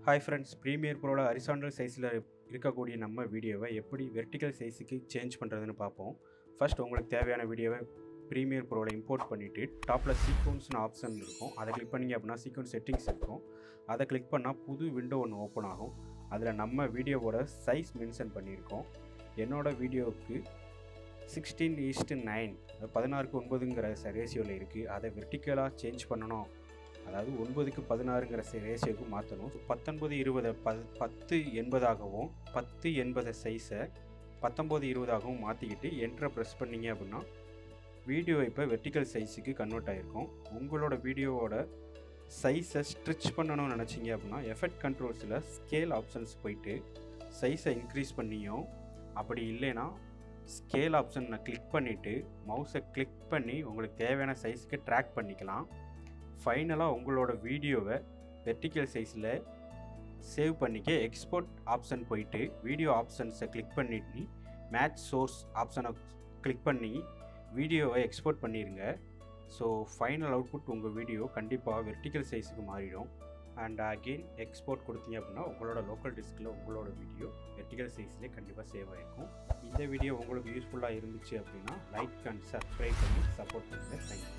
Hi friends, premier ப்ரோவில் horizontal சைஸில் இருக்கக்கூடிய நம்ம வீடியோவை எப்படி வெர்டிக்கல் சைஸுக்கு சேஞ்ச் பண்ணுறதுன்னு பார்ப்போம். ஃபர்ஸ்ட் உங்களுக்கு தேவையான வீடியோவை ப்ரீமியர் ப்ரோவில் இம்போர்ட் பண்ணிவிட்டு டாப்பில் சீக்வன்ஸ்னு ஆப்ஷன் இருக்கும். அதை கிளிக் பண்ணிங்க அப்படின்னா சீக்வன்ஸ் செட்டிங்ஸ் இருக்கும். அதை கிளிக் பண்ணால் புது விண்டோ ஒன்று ஓப்பன் ஆகும். அதில் நம்ம வீடியோவோட சைஸ் மென்ஷன் பண்ணியிருக்கோம். என்னோடய வீடியோவுக்கு 16:9 16:9ங்கிற ரேஷியோவில் இருக்குது. அதை வெர்டிக்கலாக சேஞ்ச் பண்ணணும், அதாவது 9:16ங்கிற ரேஷியோவுக்கு மாற்றணும். 19:20 10:80ஆகவும் 10:80 சைஸை 19:20ஆகவும் மாற்றிக்கிட்டு என்ட்ரை ப்ரெஸ் பண்ணிங்க அப்படின்னா வீடியோ இப்போ வெர்டிக்கல் சைஸுக்கு கன்வெர்ட் ஆகிருக்கும். உங்களோட வீடியோவோட சைஸை ஸ்ட்ரிச் பண்ணணும்னு நினச்சிங்க அப்படின்னா எஃபெக்ட் கண்ட்ரோல்ஸில் ஸ்கேல் ஆப்ஷன்ஸ் போயிட்டு சைஸை இன்க்ரீஸ் பண்ணியும், அப்படி இல்லைன்னா ஸ்கேல் ஆப்ஷனை கிளிக் பண்ணிவிட்டு மவுஸை கிளிக் பண்ணி உங்களுக்கு தேவையான சைஸுக்கு ட்ராக் பண்ணிக்கலாம். ஃபைனலாக உங்களோட வீடியோவை வெர்டிக்கல் சைஸில் சேவ் பண்ணிக்க எக்ஸ்போர்ட் ஆப்ஷன் போயிட்டு வீடியோ ஆப்ஷன்ஸை கிளிக் பண்ணிட்டு மேட்ச் சோர்ஸ் ஆப்ஷனை கிளிக் பண்ணி வீடியோவை எக்ஸ்போர்ட் பண்ணிடுங்க. ஸோ ஃபைனல் அவுட்புட் உங்கள் வீடியோ கண்டிப்பாக வெர்டிக்கல் சைஸுக்கு மாறிடும். அண்ட் அகெயின் எக்ஸ்போர்ட் கொடுத்தீங்க அப்படின்னா உங்களோட லோக்கல் டிஸ்கில் உங்களோட வீடியோ வெர்டிக்கல் சைஸ்லேயே கண்டிப்பாக சேவ் ஆகிருக்கும். இந்த வீடியோ உங்களுக்கு யூஸ்ஃபுல்லாக இருந்துச்சு அப்படின்னா லைக் அண்ட் சப்ஸ்கிரைப் பண்ணி சப்போர்ட் பண்ணுங்கள். தேங்க்யூ.